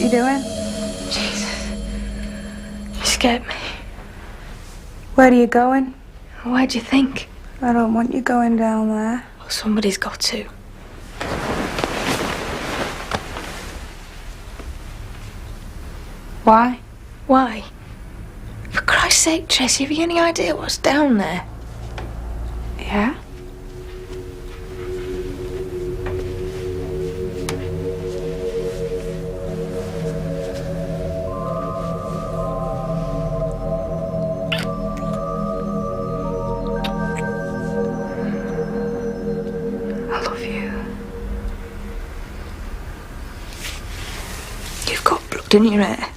you doing? Jesus. You scared me. Where are you going? Why'd you think? I don't want you going down there. Well, somebody's got to. Why? Why? For Christ's sake, Tracy, have you any idea what's down there? Yeah? I love you. You've got blood in your hair.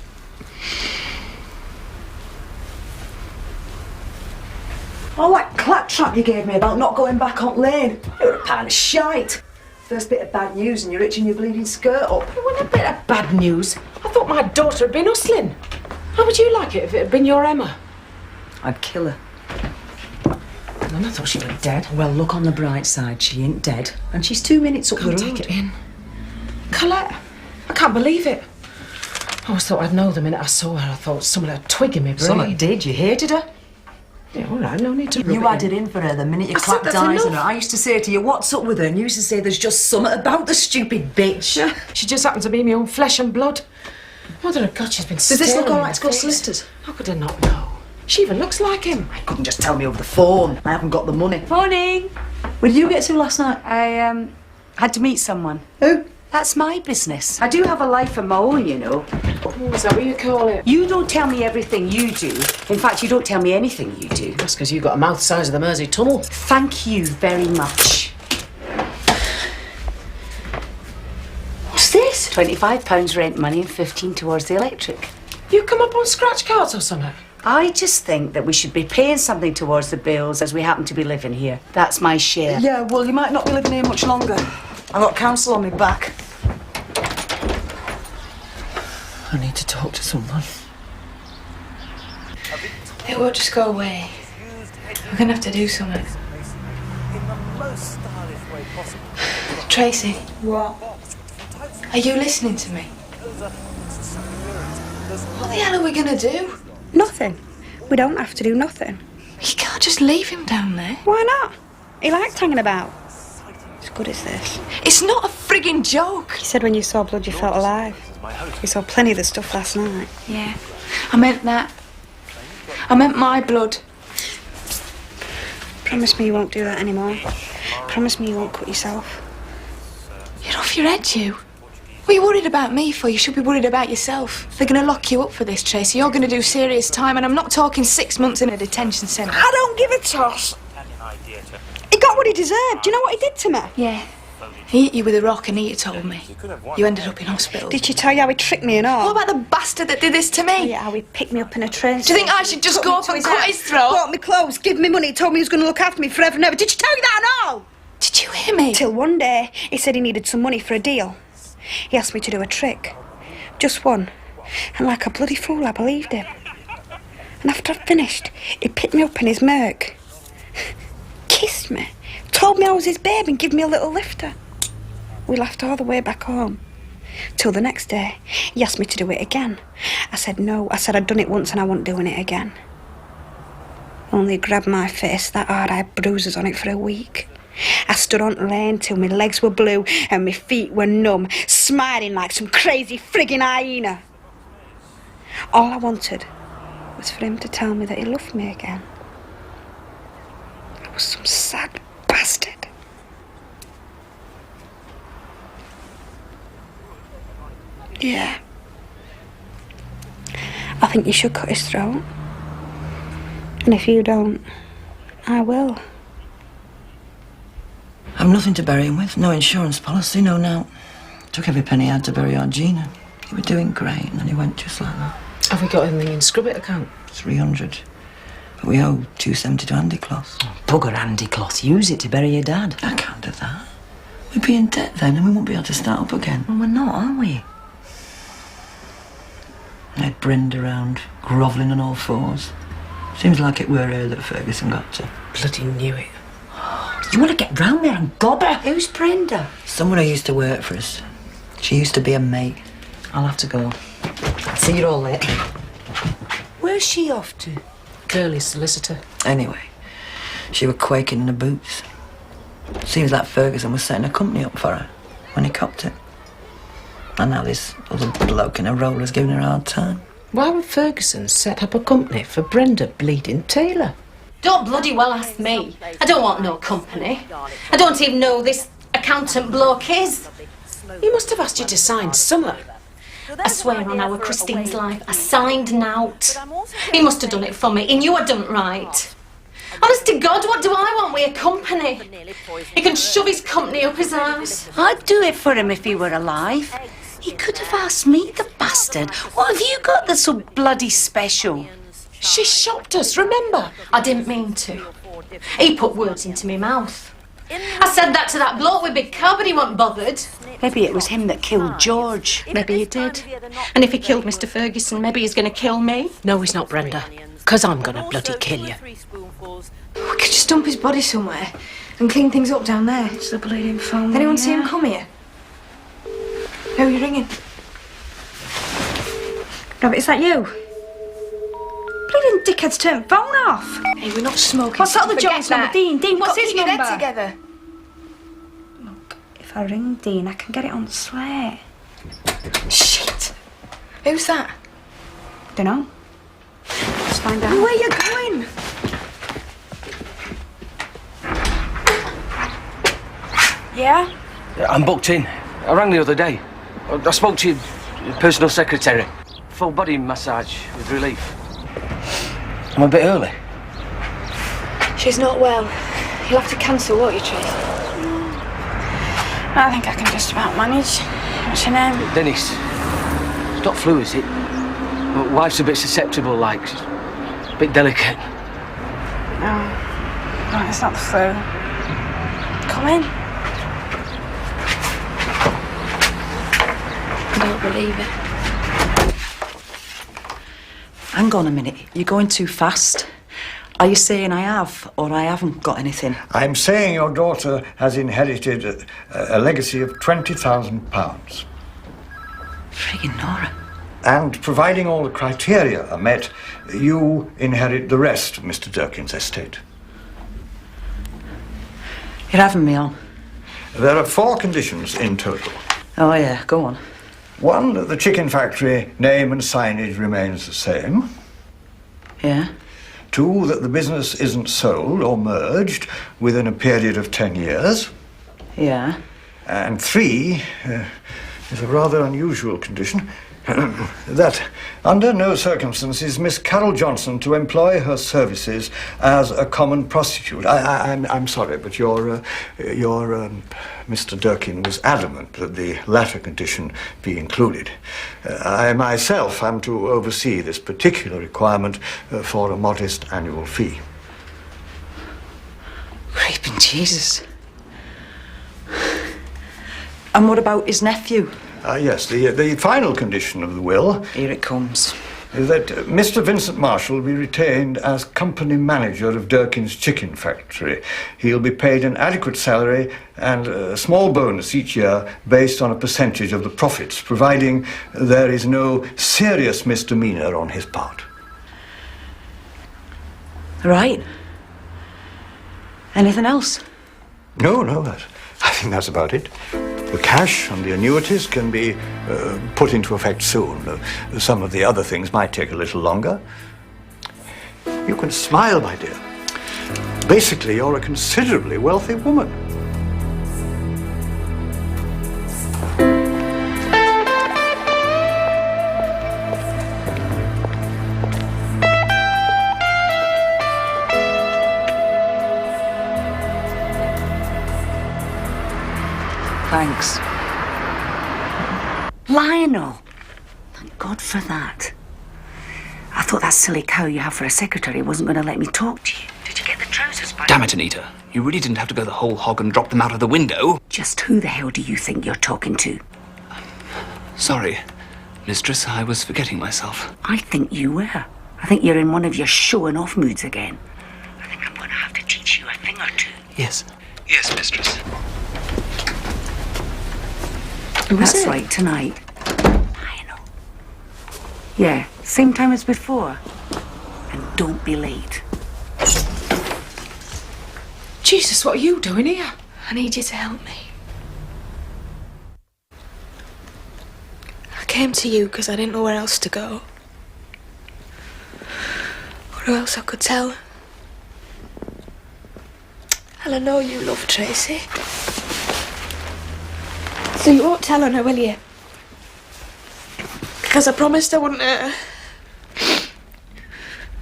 All that claptrap you gave me about not going back on lane. You're a pile of shite. First bit of bad news and you're itching your bleeding skirt up. It wasn't a bit of bad news. I thought my daughter had been hustling. How would you like it if it had been your Emma? I'd kill her. And I thought she was dead. Well, look on the bright side. She ain't dead. And she's 2 minutes up the road. Take it in. Colette, I can't believe it. I always thought I'd know the minute I saw her. I thought someone had a twig in my brain. Someone did. You hated her. Yeah, all right, no need to rub You it had in. it in for her the minute you I said clapped that's eyes on her. enough. I used to say to you, what's up with her? And you used to say there's just something about the stupid bitch. Yeah, she just happened to be my own flesh and blood. Mother of God, she's been Does this look staring all in right my to go to face. solicitors? How could I not know? She even looks like him. You couldn't just tell me over the phone. I haven't got the money. Morning. Where did you get to last night? I had to meet someone. Who? That's my business. I do have a life of my own, you know. Oh, is that what you call it? You don't tell me everything you do. In fact, you don't tell me anything you do. That's because you've got a mouth the size of the Mersey Tunnel. Thank you very much. What's this? £25 rent money and 15 towards the electric. You come up on scratch cards or something? I just think that we should be paying something towards the bills as we happen to be living here. That's my share. Yeah, well, you might not be living here much longer. I've got counsel on my back. I need to talk to someone. It won't just go away. We're gonna have to do something. Tracy. What? Are you listening to me? What the hell are we gonna do? Nothing. We don't have to do nothing. You can't just leave him down there. Why not? He likes hanging about. As good as this. It's not a frigging joke. You said when you saw blood you felt alive. We saw plenty of the stuff last night. Yeah, I meant that. I meant my blood. Promise me you won't do that anymore. Promise me you won't cut yourself. You're off your head, you. What are you worried about me for? You should be worried about yourself. They're going to lock you up for this, Tracy. You're going to do serious time, and I'm not talking 6 months in a detention centre. I don't give a toss. He got what he deserved. Do you know what he did to me? Yeah. He hit you with a rock and he told me. You ended up in hospital. Did she tell you how he tricked me and all? What about the bastard that did this to me? Yeah, how he picked me up in a train. Do you think I should just go up and cut his throat? Bought me clothes, give me money, told me he was going to look after me forever and ever. Did she tell you that and all? Did you hear me? Till one day, he said he needed some money for a deal. He asked me to do a trick. Just one. And like a bloody fool, I believed him. And after I'd finished, he picked me up in his Merc. Kissed me. Told me I was his babe and gave me a little lifter. We laughed all the way back home. Till the next day, he asked me to do it again. I said no. I said I'd done it once and I wasn't doing it again. Only he grabbed my face that hard I had bruises on it for a week. I stood on the lane till my legs were blue and my feet were numb, smiling like some crazy friggin' hyena. All I wanted was for him to tell me that he loved me again. I was some sad bastard. Yeah. I think you should cut his throat. And if you don't, I will. I've nothing to bury him with. No insurance policy, no now. Took every penny I had to bury our Gina. He was doing great, and then he went just like that. Have we got anything in Scrubbit account? 300. But we owe 270 to Andy Cloth. Bugger Andy Cloth. Use it to bury your dad. I can't do that. We'd be in debt then, and we won't be able to start up again. Well, we're not, are we? I had Brenda around, grovelling on all fours. Seems like it were her that Ferguson got to. Bloody knew it. You want to get round there and gob her? Who's Brenda? Someone who used to work for us. She used to be a mate. I'll have to go. See you all later. Where's she off to? Curly's solicitor. Anyway, she was quaking in her boots. Seems like Ferguson was setting a company up for her when he copped it. And now this other bloke in a roller's giving her a hard time. Why would Ferguson set up a company for Brenda bleeding Taylor? Don't bloody well ask me. I don't want no company. I don't even know who this accountant bloke is. He must have asked you to sign summer. I swear on our Christine's life, I signed out. He must have done it for me. He knew I'd done it right. Honest to God, what do I want with a company? He can shove his company up his arse. I'd do it for him if he were alive. He could have asked me, the bastard. What have you got that's so bloody special? She shocked us, remember? I didn't mean to. He put words into my mouth. I said that to that bloke with big car, but he wasn't bothered. Maybe it was him that killed George. Maybe he did. And if he killed Mr. Ferguson, maybe he's going to kill me. No, he's not, Brenda. Because I'm going to bloody kill you. We could just dump his body somewhere and clean things up down there. It's the bleeding phone. Did anyone see him come here? Who are you ringing? Robert, is that you? Bleeding dickhead's turned phone off. Hey, we're not smoking. What's that other Forget John's number? that. Dean, what's his Keep your number? head together. Look, if I ring Dean, I can get it on the slate. Shit. Who's that? Dunno. Let's find out. Where you going? Yeah? I'm booked in. I rang the other day. I spoke to your personal secretary. Full body massage with relief. I'm a bit early. She's not well. You'll have to cancel, won't you, Trace? I think I can just about manage. What's your name? Dennis. It's not flu, is it? My wife's a bit susceptible, like. She's a bit delicate. No. No, it's not the flu. Come in. I don't believe it. Hang on a minute. You're going too fast. Are you saying I have or I haven't got anything? I'm saying your daughter has inherited a legacy of £20,000. Friggin' Nora. And providing all the criteria are met, you inherit the rest of Mr. Durkin's estate. You're having me on. There are 4 conditions in total. Oh, yeah, go on. 1, that the chicken factory name and signage remains the same. Yeah? 2, that the business isn't sold or merged within a period of 10 years. Yeah? And 3 is a rather unusual condition, that under no circumstances Miss Carol Johnson to employ her services as a common prostitute. I'm sorry, but your Mr. Durkin was adamant that the latter condition be included. I myself am to oversee this particular requirement for a modest annual fee. Creeping Jesus. And what about his nephew? Yes, the final condition of the will Here it comes. is that Mr. Vincent Marshall be retained as company manager of Durkin's Chicken Factory. He'll be paid an adequate salary and a small bonus each year based on a percentage of the profits, providing there is no serious misdemeanor on his part. Right. Anything else? No, I think that's about it. The cash and the annuities can be put into effect soon. Some of the other things might take a little longer. You can smile, my dear. Basically, you're a considerably wealthy woman. Thanks. Lionel. Thank God for that. I thought that silly cow you have for a secretary wasn't going to let me talk to you. Did you get the trousers back? Damn it, Anita. You really didn't have to go the whole hog and drop them out of the window. Just who the hell do you think you're talking to? Sorry, mistress, I was forgetting myself. I think you were. I think you're in one of your showing off moods again. I think I'm going to have to teach you a thing or two. Yes. Yes, mistress. That's right, tonight. Lionel. Yeah, same time as before. And don't be late. Jesus, what are you doing here? I need you to help me. I came to you because I didn't know where else to go. Or who else I could tell. And I know you love Tracy. So you won't tell her, will you? Because I promised I wouldn't hurt her.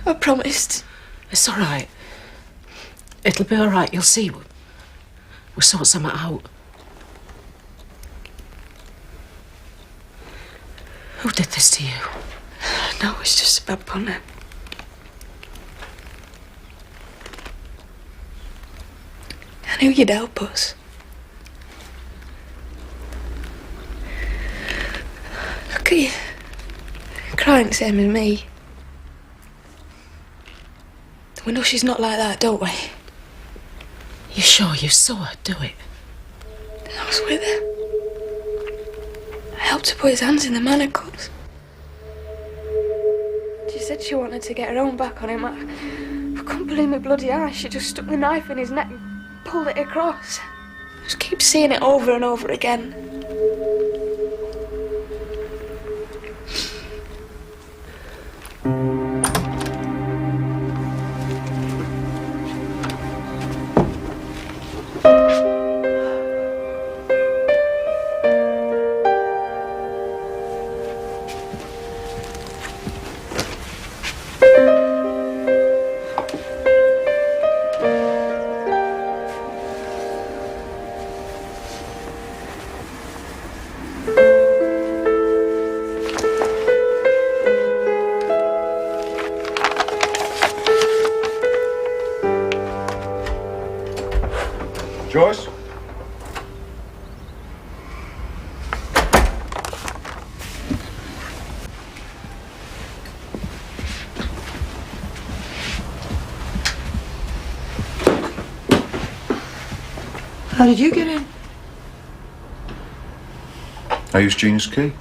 I promised. It's all right. It'll be all right. You'll see. We'll sort something out. Who did this to you? No, it's just a bad punter. I knew you'd help us. Look at you. Crying same as me. We know she's not like that, don't we? You sure you saw her do it? I was with her. I helped her put his hands in the manacles. She said she wanted to get her own back on him. I couldn't believe my bloody eyes. She just stuck the knife in his neck and pulled it across. I just keep seeing it over and over again. Joyce? How did you get in? I used Gina's key.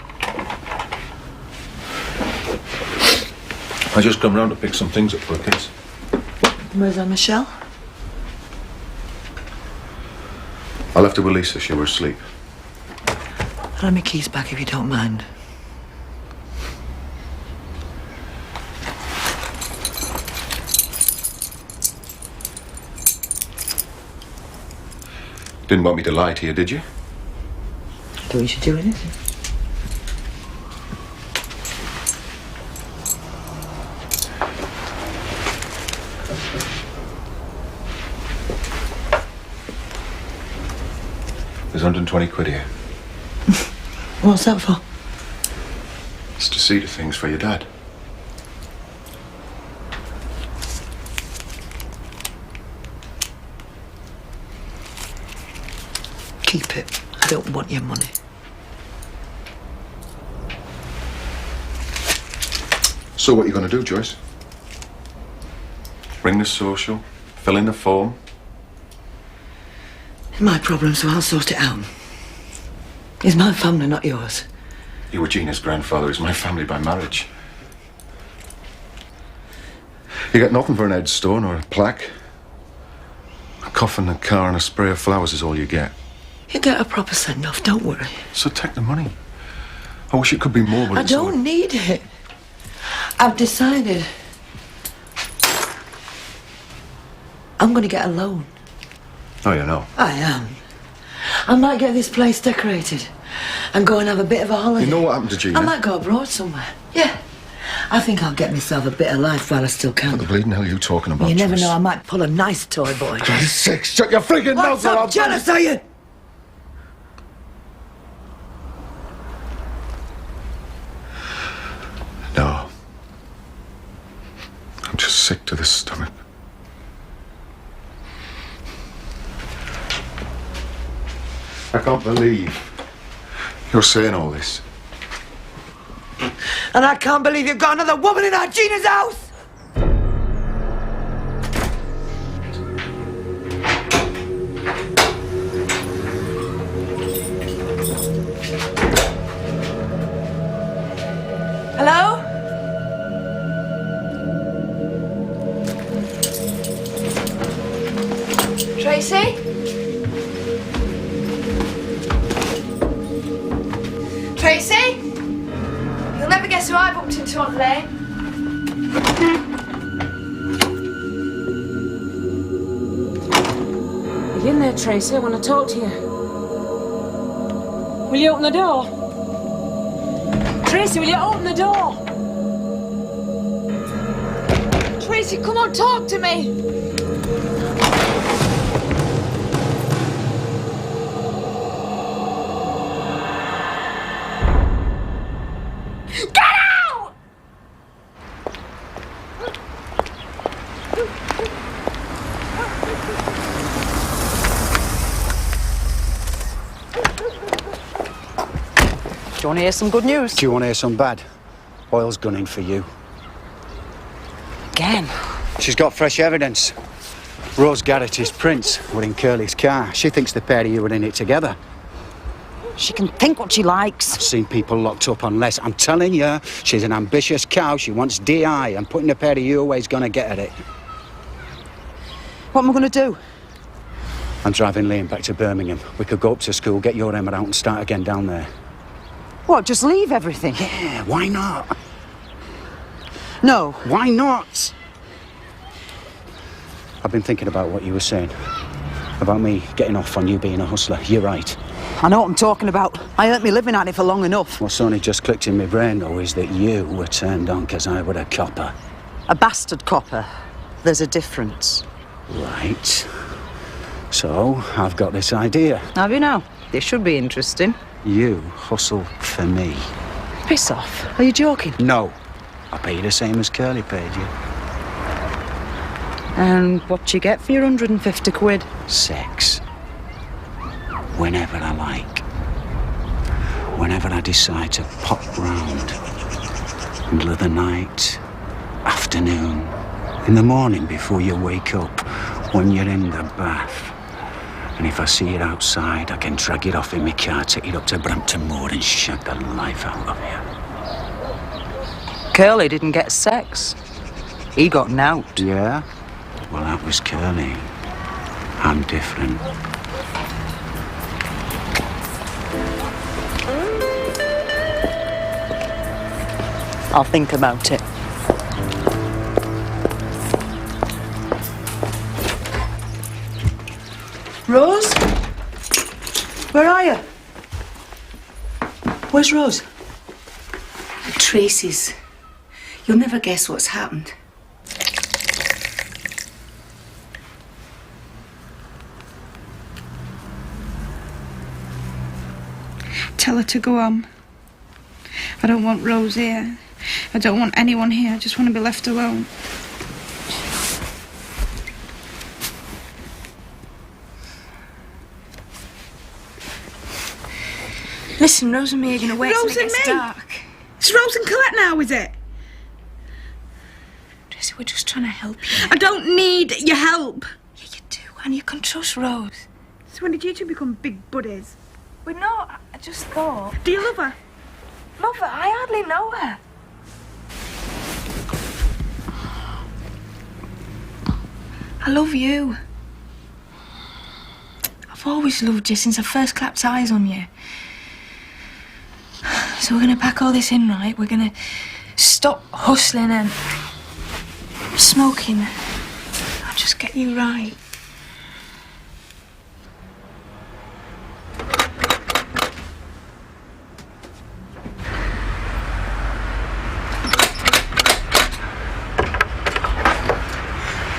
I just come round to pick some things up for the kids. Where's Aunt Michelle? I left her with Lisa. She was asleep. I'll have my keys back if you don't mind. Didn't want me to lie to you, did you? Thought you should do anything. There's 120 quid here. What's that for? It's to see to things for your dad. Keep it. I don't want your money. So what are you going to do, Joyce? Ring the social, fill in the form. It's my problem, so I'll sort it out. It's my family, not yours. You were Gina's grandfather. It's my family by marriage. You get nothing for an headstone or a plaque. A coffin, a car, and a spray of flowers is all you get. You get a proper send-off, don't worry. So take the money. I wish it could be more, but I don't need it. I've decided. I'm going to get a loan. Oh, you know. I am. I might get this place decorated and go and have a bit of a holiday. You know what happened to Gina? I might go abroad somewhere. Yeah. I think I'll get myself a bit of life while I still can. What the bleeding hell are you talking about, You never Joyce? know, I might pull a nice toy boy. For God's sake, shut your freaking mouth! What's up, jealous, are you? No. I'm just sick to the stomach. I can't believe you're saying all this. And I can't believe you've got another woman in our Gina's house! Hello? Tracy? Tracy? You'll never guess who I bumped into on the lane. Are you in there, Tracy? I want to talk to you. Will you open the door? Tracy, will you open the door? Tracy, come on, talk to me! Do you want to hear some good news? Do you want to hear some bad? Oil's gunning for you. Again? She's got fresh evidence. Rose Garrett's prints were in Curly's car. She thinks the pair of you were in it together. She can think what she likes. I've seen people locked up on less. I'm telling you, she's an ambitious cow. She wants DI, and putting the pair of you away is going to get at it. What am I going to do? I'm driving Liam back to Birmingham. We could go up to school, get your Emma out and start again down there. What, just leave everything? Yeah, why not? No. Why not? I've been thinking about what you were saying. About me getting off on you being a hustler. You're right. I know what I'm talking about. I earned me living at it for long enough. What's only just clicked in my brain, though, is that you were turned on because I were a copper. A bastard copper. There's a difference. Right. So, I've got this idea. Have you now? This should be interesting. You hustle for me. Piss off. Are you joking? No. I'll pay you the same as Curly paid you. And what you get for your 150 quid? Sex. Whenever I like. Whenever I decide to pop round. Middle of the night, afternoon, in the morning before you wake up, when you're in the bath. And if I see it outside, I can drag it off in my car, take it up to Brampton Moor and shag the life out of you. Curly didn't get sex. He got knout. Yeah? Well, that was Curly. I'm different. I'll think about it. Rose? Where are you? Where's Rose? At Tracy's. You'll never guess what's happened. Tell her to go home. I don't want Rose here. I don't want anyone here. I just want to be left alone. Listen, Rose and me are going to wait till it gets dark. It's Rose and Colette now, is it? Tracy, we're just trying to help you. I don't need your help. Yeah, you do, and you can trust Rose. So when did you two become big buddies? We're not. I just thought. Do you love her? Love her? I hardly know her. I love you. I've always loved you since I first clapped eyes on you. So we're gonna pack all this in, right? We're gonna stop hustling and smoking. I'll just get you right.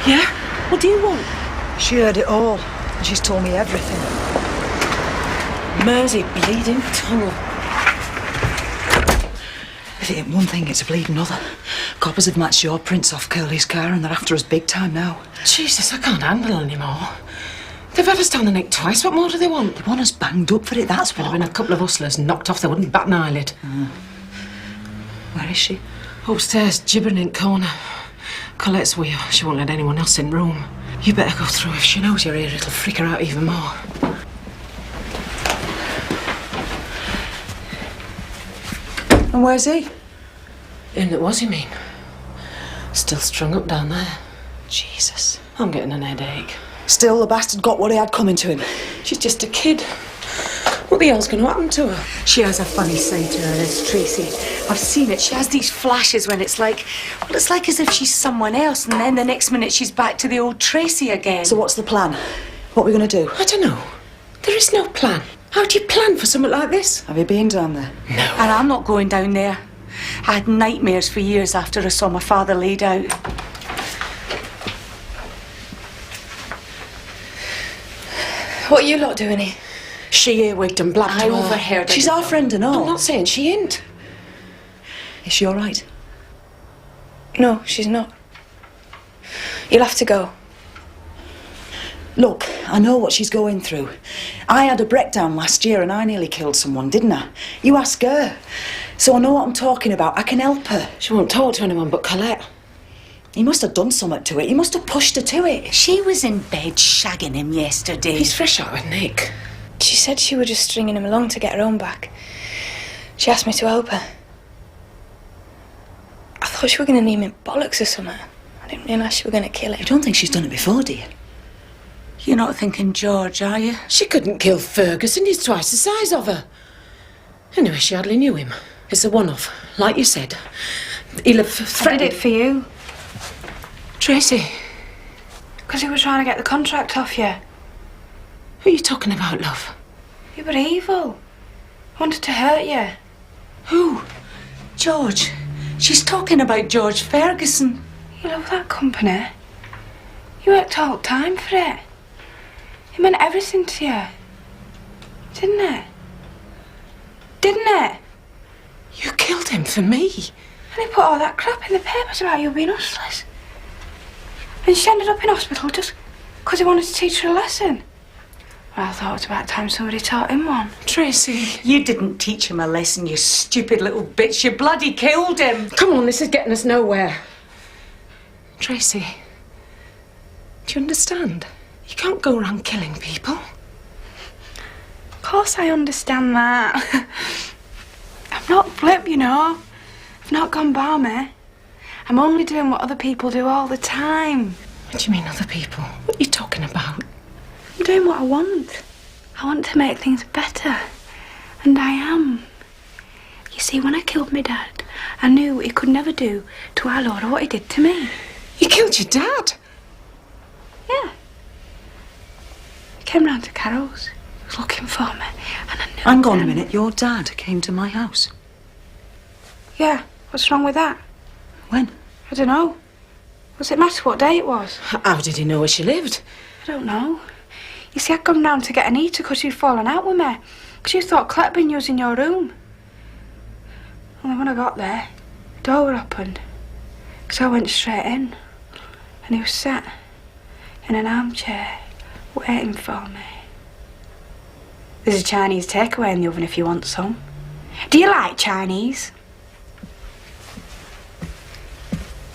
Yeah? What do you want? She heard it all, and she's told me everything. Mersey bleeding tunnel. If it ain't one thing, it's a bleeding other. Coppers have matched your prints off Curly's car, and they're after us big time now. Jesus, I can't handle anymore. They've had us down the neck twice. What more do they want? They want us banged up for it, that's what. There'd have been a couple of hustlers knocked off. They wouldn't bat an eyelid. Where is she? Upstairs, gibbering in corner. Colette's with her. She won't let anyone else in room. You better go through. If she knows you're here, it'll freak her out even more. And where's he? In it was, you mean? Still strung up down there. Jesus. I'm getting an headache. Still, the bastard got what he had coming to him. She's just a kid. What the hell's going to happen to her? She has a funny side to her, this Tracy. I've seen it. She has these flashes when it's like as if she's someone else, and then the next minute she's back to the old Tracy again. So what's the plan? What are we going to do? I don't know. There is no plan. How do you plan for something like this? Have you been down there? No. And I'm not going down there. I had nightmares for years after I saw my father laid out. What are you lot doing here? She earwigged and blabbed I to her. overheard her. She's our friend and all. I'm not saying she ain't. Is she all right? No, she's not. You'll have to go. Look, I know what she's going through. I had a breakdown last year and I nearly killed someone, didn't I? You ask her. So I know what I'm talking about. I can help her. She won't talk to anyone but Colette. He must have done something to it. He must have pushed her to it. She was in bed shagging him yesterday. He's fresh out with Nick. She said she was just stringing him along to get her own back. She asked me to help her. I thought she were going to name him bollocks or something. I didn't realise she were going to kill him. You don't think she's done it before, do you? You're not thinking George, are you? She couldn't kill Ferguson. He's twice the size of her. Anyway, she hardly knew him. It's a one-off, like you said. He'll have threatened... I did it for you. Tracy. Because he was trying to get the contract off you. Who are you talking about, love? You were evil. Wanted to hurt you. Who? George. She's talking about George Ferguson. You love that company. You worked all the time for it. It meant everything to you. Didn't it? Didn't it? You killed him for me. And he put all that crap in the papers about you being hustlers. And she ended up in hospital just because he wanted to teach her a lesson. Well, I thought it was about time somebody taught him one. Tracy. You didn't teach him a lesson, you stupid little bitch. You bloody killed him. Come on, this is getting us nowhere. Tracy, do you understand? You can't go around killing people. Of course I understand that. I'm not flip, you know. I've not gone balmy. I'm only doing what other people do all the time. What do you mean, other people? What are you talking about? I'm doing what I want. I want to make things better. And I am. You see, when I killed my dad, I knew he could never do to our Lord what he did to me. You killed your dad? Yeah. He came round to Carol's. He was looking for me. And I knew. Hang on a minute. Your dad came to my house. Yeah. What's wrong with that? When? I don't know. Does it matter what day it was? How did he know where she lived? I don't know. You see, I'd gone round to get Anita because you'd fallen out with me. Because you thought Colette had been using your room. Only when I got there, the door were opened. So I went straight in. And he was sat in an armchair, waiting for me. There's a Chinese takeaway in the oven if you want some. Do you like Chinese?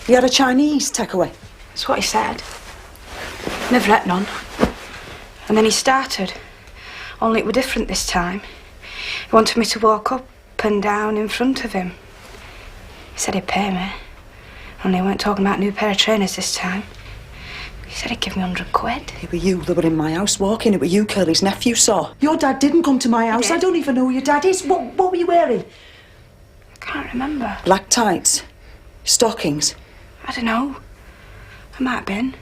He had a Chinese takeaway. That's what he said. Never had none. And then he started. Only it were different this time. He wanted me to walk up and down in front of him. He said he'd pay me. Only he weren't talking about a new pair of trainers this time. He said he'd give me 100 quid. It were you that were in my house walking. It were you Curly's nephew saw. Your dad didn't come to my house. I don't even know who your dad is. What were you wearing? I can't remember. Black tights. Stockings. I don't know. I might have been.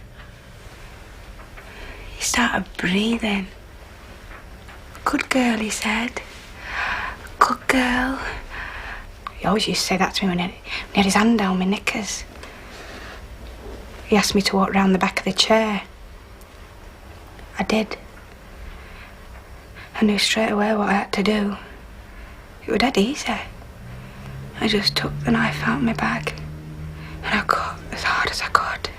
He started breathing. Good girl, he said. Good girl. He always used to say that to me when he had his hand down my knickers. He asked me to walk round the back of the chair. I did. I knew straight away what I had to do. It was dead easy. I just took the knife out of my bag and I cut as hard as I could.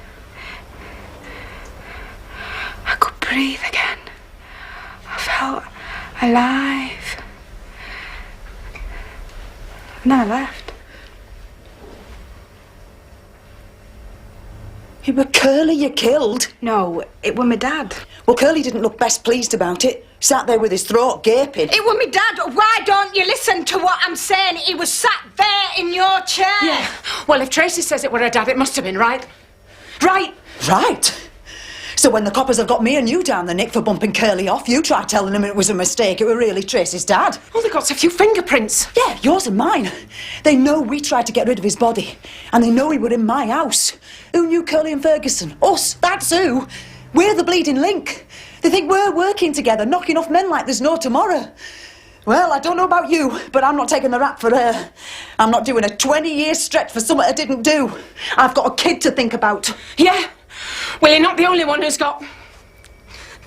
I could breathe again. I felt alive. And then I left. It were Curly you killed? No, it were my dad. Well, Curly didn't look best pleased about it. Sat there with his throat gaping. It were my dad. Why don't you listen to what I'm saying? He was sat there in your chair. Yeah. Well, if Tracy says it were her dad, it must have been right. Right. Right? So when the coppers have got me and you down the nick for bumping Curly off, you tried telling them it was a mistake. It were really Tracy's dad. Oh, they got a few fingerprints. Yeah, yours and mine. They know we tried to get rid of his body. And they know he were in my house. Who knew Curly and Ferguson? Us, that's who. We're the bleeding link. They think we're working together, knocking off men like there's no tomorrow. Well, I don't know about you, but I'm not taking the rap for her. I'm not doing a 20-year stretch for something I didn't do. I've got a kid to think about. Yeah? Well, you're not the only one who's got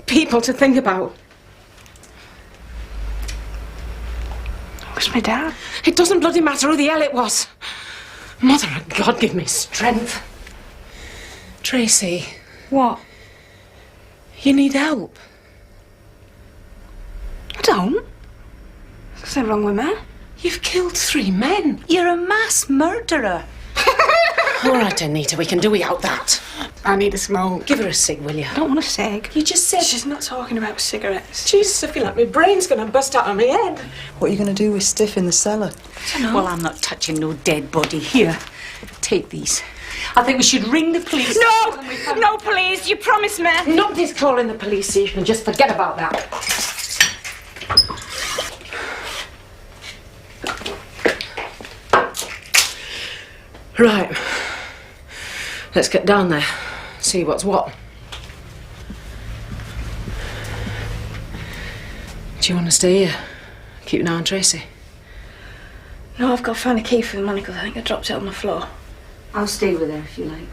people to think about. Where's my dad? It doesn't bloody matter who the hell it was. Mother of God, give me strength. Tracy. What? You need help. I don't. There's nothing wrong with me. You've killed 3 men. You're a mass murderer. All right, Anita, we can do without that. I need a smoke. Give her a cig, will you? I don't want a cig. You just said... She's not talking about cigarettes. Jesus, I feel like my brain's going to bust out of my head. What are you going to do with Stiff in the cellar? Well, I'm not touching no dead body. Here, take these. I think we should ring the police. No! No, please. You promised me. Nobody's calling the police, so you can just forget about that. Right. Let's get down there. See what's what. Do you want to stay here? Keep an eye on Tracy? No, I've got to find a key for the manacles. I think I dropped it on the floor. I'll stay with her if you like.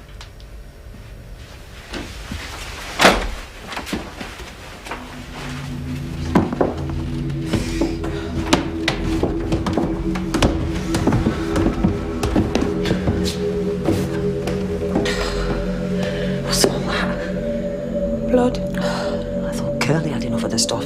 What's all that? Blood. I thought Curly had enough of the stuff.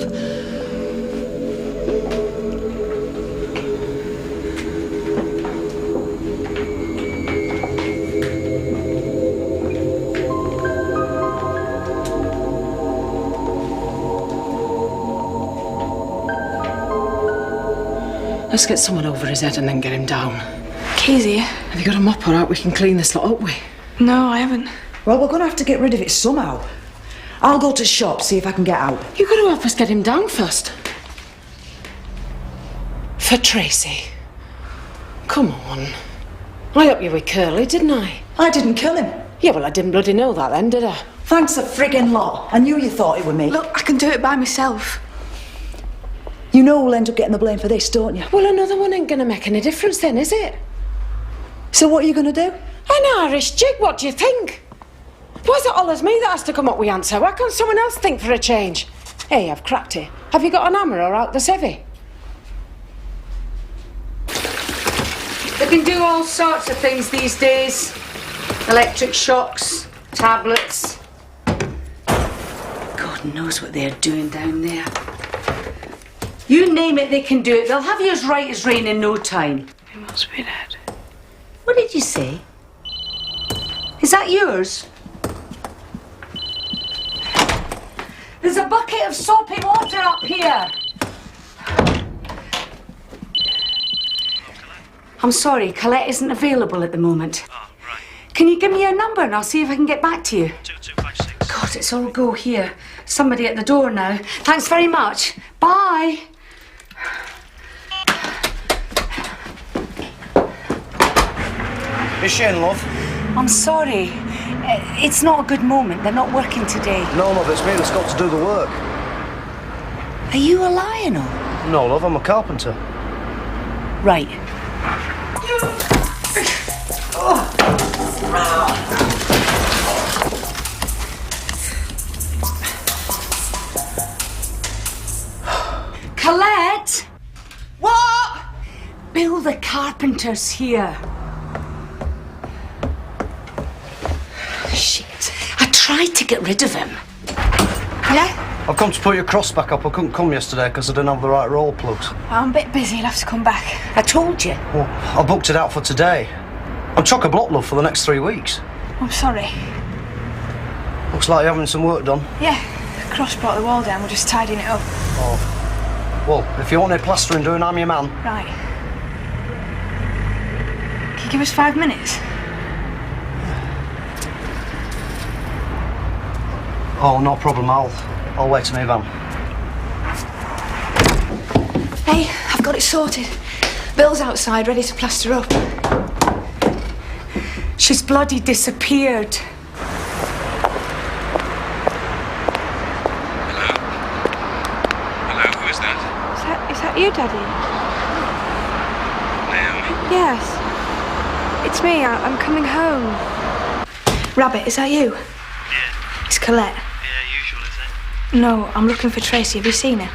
Let's get someone over his head and then get him down. Keys here. Have you got a mop all right? We can clean this lot up with. No, I haven't. Well, we're going to have to get rid of it somehow. I'll go to the shop, see if I can get out. You've got to help us get him down first. For Tracy. Come on. I helped you with Curly, didn't I? I didn't kill him. Yeah, well, I didn't bloody know that then, did I? Thanks a friggin' lot. I knew you thought it were me. Look, I can do it by myself. You know we'll end up getting the blame for this, don't you? Well, another one ain't going to make any difference then, is it? So what are you going to do? An Irish jig, what do you think? Why is it always me that has to come up with the answer? Why can't someone else think for a change? Hey, I've cracked it. Have you got an hammer or out this heavy? They can do all sorts of things these days. Electric shocks, tablets. God knows what they're doing down there. You name it, they can do it. They'll have you as right as rain in no time. He must be dead. What did you say? Is that yours? There's a bucket of soapy water up here. I'm sorry, Colette isn't available at the moment. Oh, right. Can you give me your number and I'll see if I can get back to you? 2256. God, it's all go here. Somebody at the door now. Thanks very much. Bye. Is she in, love? I'm sorry. It's not a good moment. They're not working today. No, love, it's me that's got to do the work. Are you a Lionel? No, love, I'm a carpenter. Right. Colette! What? Bill the carpenter's here. Shit. I tried to get rid of him. Yeah? I've come to put your cross back up. I couldn't come yesterday because I didn't have the right roll plugs. I'm a bit busy. I'll have to come back. I told you. Well, I booked it out for today. I'm chock-a-block, love, for the next 3 weeks. I'm sorry. Looks like you're having some work done. Yeah, the cross brought the wall down. We're just tidying it up. Oh. Well, if you want any plastering doing, I'm your man. Right. Can you give us 5 minutes? Oh, no problem. I'll wait to move on. Hey, I've got it sorted. Bill's outside, ready to plaster up. She's bloody disappeared. Hello, who is that? Is that you, Daddy? Naomi? Yes. It's me. I'm coming home. Rabbit, is that you? Yeah. It's Colette. Yeah, usual, is it? No, I'm looking for Tracy. Have you seen her? No,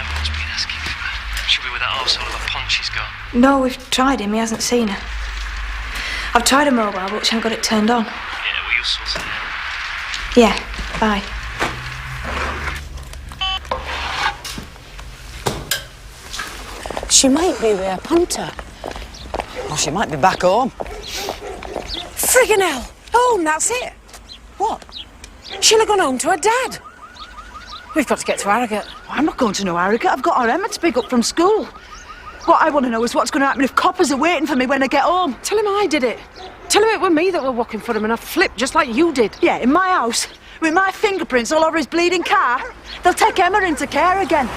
everyone's been asking for her. She'll be with that arsehole of a punk she's got. No, we've tried him. He hasn't seen her. I've tried a mobile, but she hasn't got it turned on. Yeah, well, you'll sort it out. Yeah, bye. She might be with her punter. Or she might be back home. Friggin' hell! Home, that's it. What? She'll have gone home to her dad. We've got to get to Harrogate. I'm not going to no Harrogate. I've got our Emma to pick up from school. What I want to know is what's going to happen if coppers are waiting for me when I get home. Tell him I did it. Tell him it were me that were walking for him and I flipped just like you did. Yeah, in my house, with my fingerprints all over his bleeding car. They'll take Emma into care again.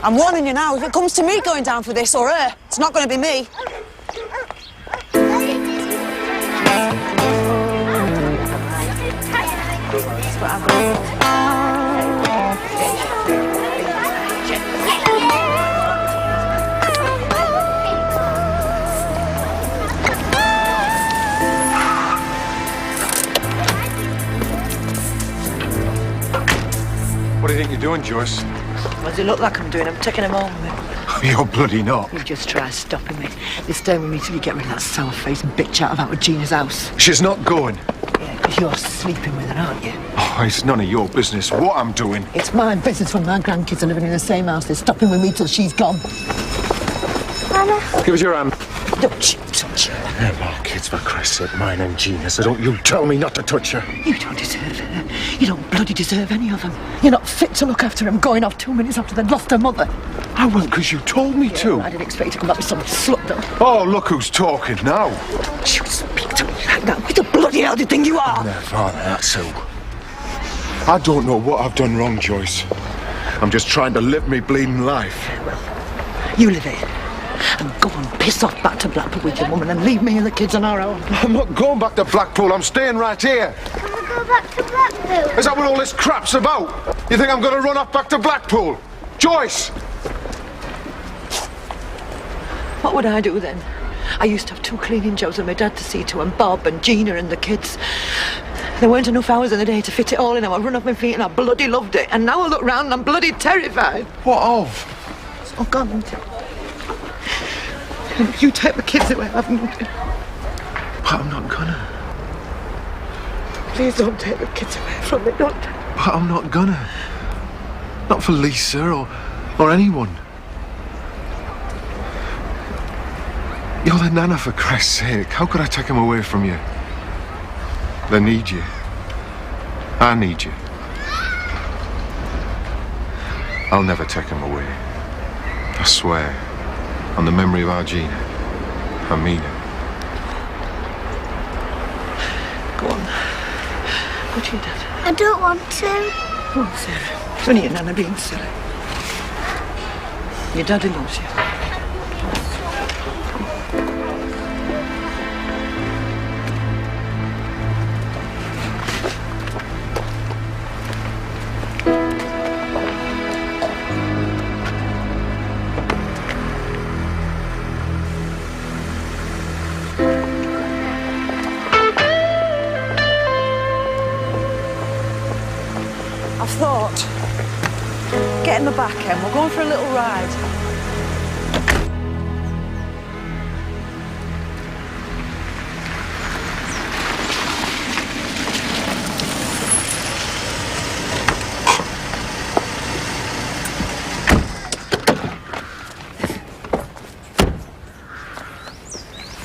I'm warning you now, if it comes to me going down for this or her, it's not going to be me. What do you think you're doing, Joyce? What does it look like I'm doing? I'm taking him home with me. You're bloody not. You just try stopping me. You stay with me till you get rid of that sour-faced bitch out of Aunt Regina's house. She's not going. Yeah, because you're sleeping with her, aren't you? Oh, it's none of your business what I'm doing. It's my business when my grandkids are living in the same house. They're stopping with me till she's gone. Mama. Give us your hand. Don't you touch her. They're my kids, for Christ's sake, mine and Gina's, so don't you tell me not to touch her. You don't deserve her. You don't bloody deserve any of them. You're not fit to look after them going off 2 minutes after they'd lost their mother. I won't, because you told me to. I didn't expect you to come back with some slut, though. Oh, look who's talking now. You speak to me like that. What the bloody hell do you think you are? Their father, that's who. I don't know what I've done wrong, Joyce. I'm just trying to live me bleeding life. Well, you live it. And go and piss off back to Blackpool with your woman and leave me and the kids on our own. I'm not going back to Blackpool. I'm staying right here. Can we go back to Blackpool? Is that what all this crap's about? You think I'm going to run off back to Blackpool? Joyce! What would I do then? I used to have 2 cleaning jobs and my dad to see to, and Bob and Gina and the kids. There weren't enough hours in the day to fit it all in. I would run off my feet and I bloody loved it. And now I look round and I'm bloody terrified. What of? Oh, God. You take the kids away, haven't you? But I'm not gonna. Please don't take the kids away from me, don't. But I'm not gonna. Not for Lisa or anyone. You're the nana, for Christ's sake. How could I take them away from you? They need you. I need you. I'll never take them away. I swear. On the memory of our Gina. I mean it. Go on. Go to your dad. I don't want to. Go on, Sarah. It's only your nana being silly. Your daddy loves you. I've thought, get in the back end, we're going for a little ride.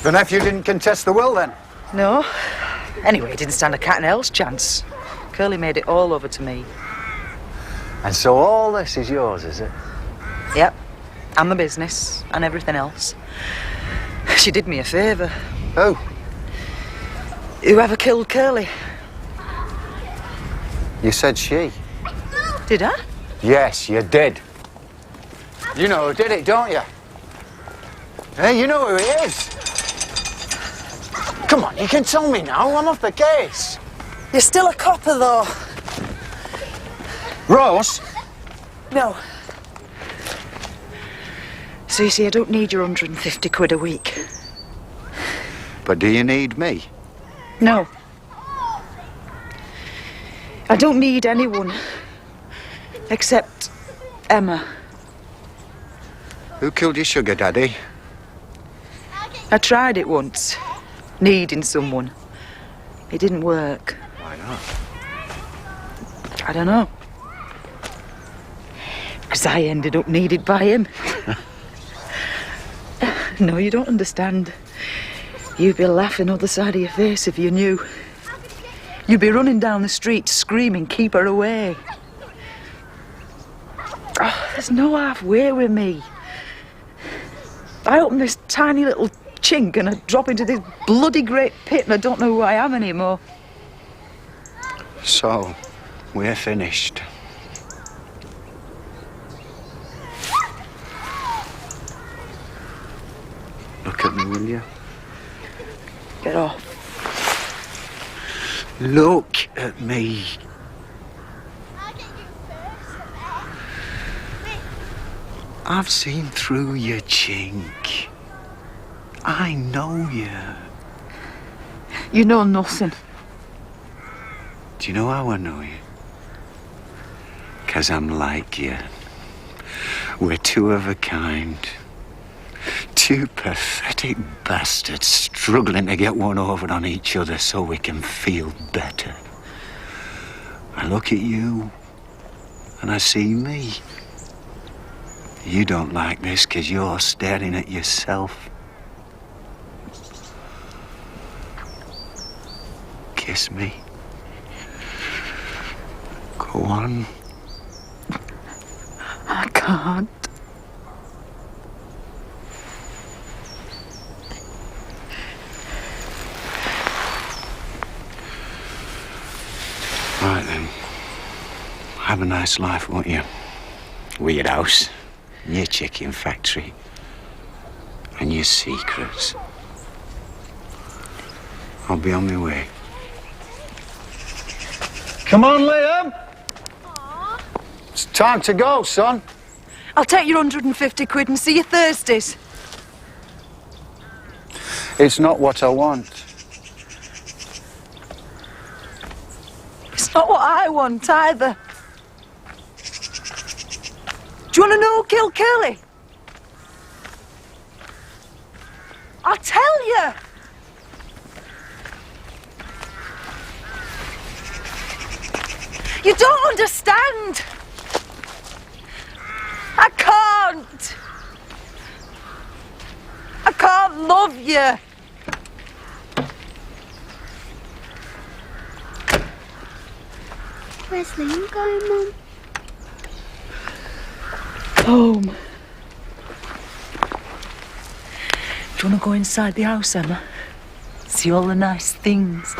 The nephew didn't contest the will, then? No. Anyway, he didn't stand a cat and hell's chance. Curly made it all over to me. And so all this is yours, is it? Yep. And the business and everything else. She did me a favour. Who? Whoever killed Curly. You said she. Did I? Yes, you did. You know who did it, don't you? Hey, you know who he is. Come on, you can tell me now. I'm off the case. You're still a copper, though. Rose? No. So you see, I don't need your 150 quid a week. But do you need me? No. I don't need anyone. Except Emma. Who killed your sugar daddy? I tried it once. Needing someone. It didn't work. Why not? I don't know. Because I ended up needed by him. No, you don't understand. You'd be laughing other side of your face if you knew. You'd be running down the street screaming, keep her away. Oh, there's no halfway with me. I open this tiny little chink and I drop into this bloody great pit and I don't know who I am anymore. So, we're finished. Look at me, will you? Get off. Look at me. I've seen through your chink. I know you. You know nothing. Do you know how I know you? 'Cause I'm like you. We're two of a kind. Two pathetic bastards struggling to get one over on each other so we can feel better. I look at you and I see me. You don't like this 'cause you're staring at yourself. Kiss me. Go on. I can't. Right then. Have a nice life, won't you? With your house, and your chicken factory, and your secrets. I'll be on my way. Come on, Liam! It's time to go, son. I'll take your 150 quid and see you Thursdays. It's not what I want. It's not what I want either. Do you want to know who killed Curly? I'll tell you. You don't understand. I can't. I can't love you. Where's Liam going, Mum? Home. Do you want to go inside the house, Emma? See all the nice things.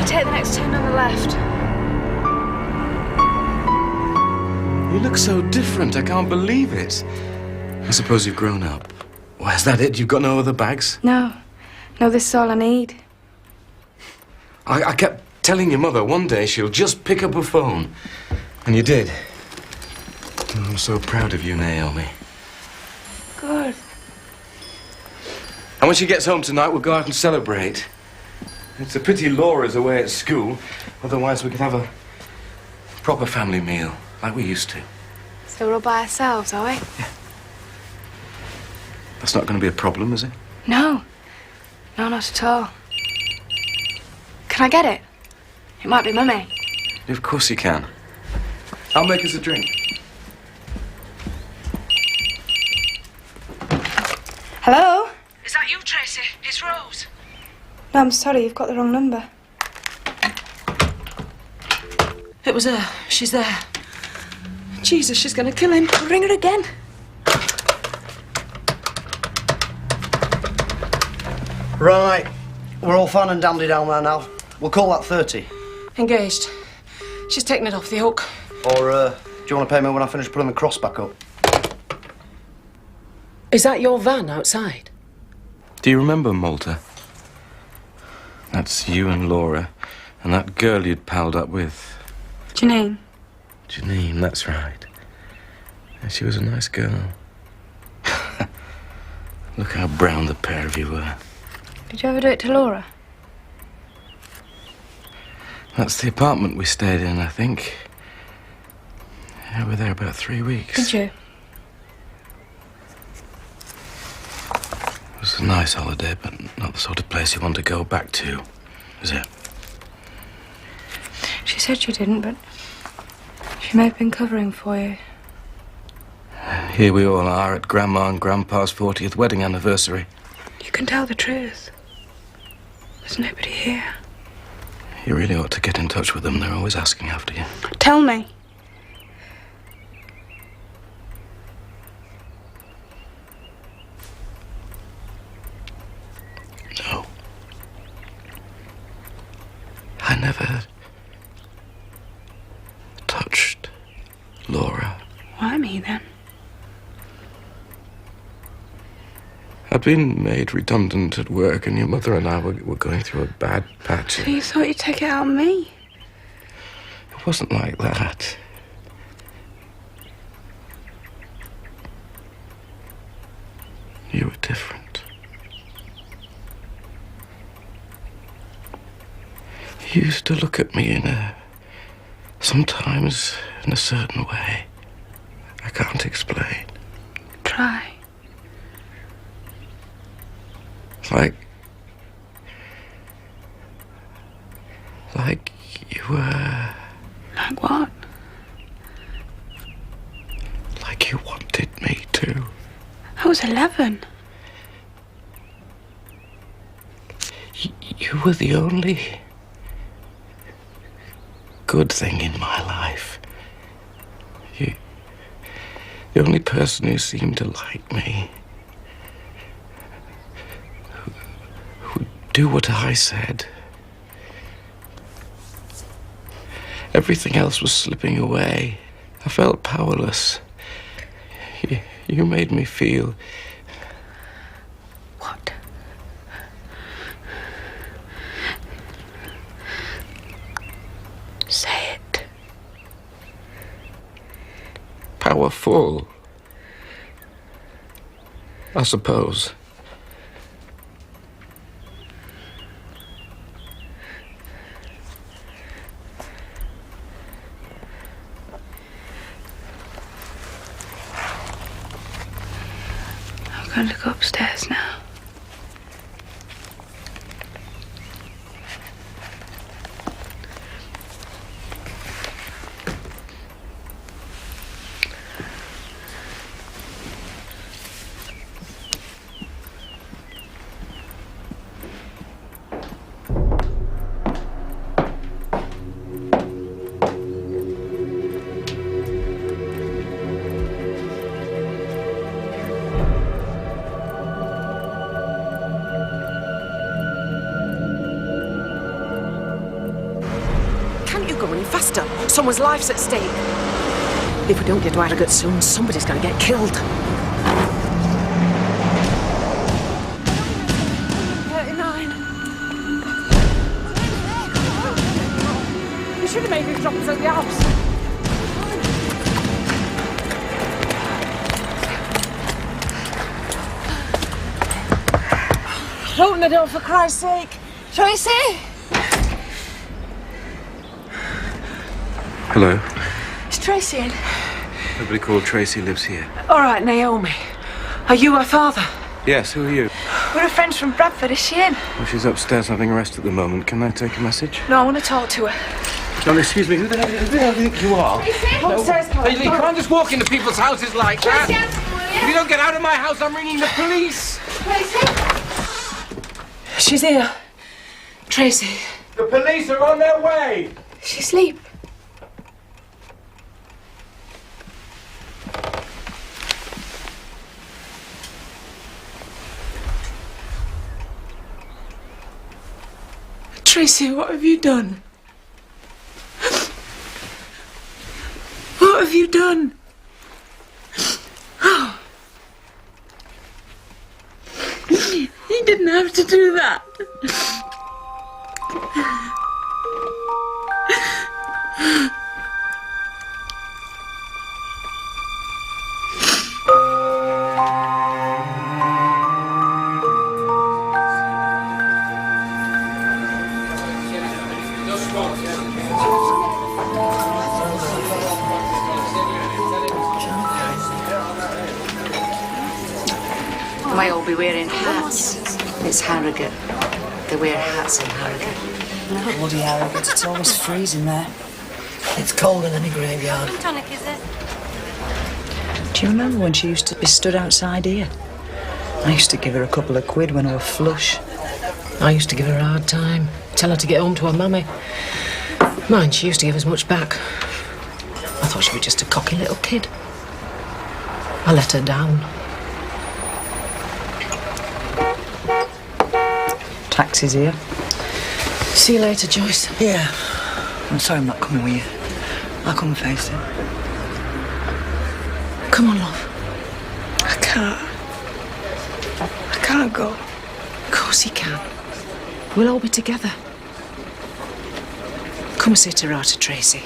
Take the next turn on the left. You look so different, I can't believe it. I suppose you've grown up. Well, is that it? You've got no other bags? No. No, this is all I need. I kept telling your mother one day she'll just pick up a phone. And you did. Oh, I'm so proud of you, Naomi. Good. And when she gets home tonight, we'll go out and celebrate. It's a pity Laura's away at school. Otherwise, we could have a proper family meal, like we used to. So we're all by ourselves, are we? That's not going to be a problem, is it? No. No, not at all. Can I get it? It might be Mummy. Of course you can. I'll make us a drink. Hello? Is that you, Tracy? It's Rose. No, I'm sorry, you've got the wrong number. It was her. She's there. Jesus, she's going to kill him. I'll ring her again. Right. We're all fine and dandy down there now. We'll call that 30. Engaged. She's taken it off the hook. Or, do you want to pay me when I finish putting the cross back up? Is that your van outside? Do you remember Malta? That's you and Laura, and that girl you'd palled up with. Janine. Janine, that's right. Yeah, she was a nice girl. Look how brown the pair of you were. Did you ever do it to Laura? That's the apartment we stayed in, I think. Yeah, we were there about 3 weeks. Did you? It was a nice holiday, but not the sort of place you want to go back to, is it? She said she didn't, but she may have been covering for you. Here we all are at Grandma and Grandpa's 40th wedding anniversary. You can tell the truth. There's nobody here. You really ought to get in touch with them. They're always asking after you. Tell me. No. I never touched Laura. Why me, then? I'd been made redundant at work, and your mother and I were going through a bad patch. So you thought you'd take it out on me? It wasn't like that. You were different. You used to look at me sometimes in a certain way. I can't explain. Try. Like you were... Like what? Like you wanted me to. I was 11. You were the only good thing in my life. The only person who seemed to like me. Who'd do what I said. Everything else was slipping away. I felt powerless. You made me feel... What? Say it. Powerful. I suppose. I'm going to go upstairs now. Faster! Someone's life's at stake. If we don't get to Harrogate soon, somebody's going to get killed. 39. You should have made these drops at the Alps. Open the door, for Christ's sake. Tracy? Hello. Is Tracy in? Nobody called Tracy lives here. All right, Naomi. Are you her father? Yes, who are you? We're friends from Bradford. Is she in? Well, she's upstairs having a rest at the moment. Can I take a message? No, I want to talk to her. Oh, excuse me, who the hell do you think you are? Upstairs, Hey, you can't just walk into people's houses like that. If you don't get out of my house, I'm ringing the police. She's here. Tracy. The police are on their way. She's asleep. Tracy, what have you done? What have you done? Oh. You didn't have to do that. They might all be wearing hats. It's Harrogate. They wear hats in Harrogate. Bloody Harrogate, it's always freezing there. It's colder than a graveyard. Tonic, is it? Do you remember when she used to be stood outside here? I used to give her a couple of quid when I was flush. I used to give her a hard time. Tell her to get home to her mummy. Mind, she used to give us much back. I thought she was just a cocky little kid. I let her down. Taxi's here. See you later, Joyce. Yeah. I'm sorry I'm not coming with you. I'll come and face it. Come on, love. I can't go. Of course you can. We'll all be together. Come and say ta-ra to Tracy.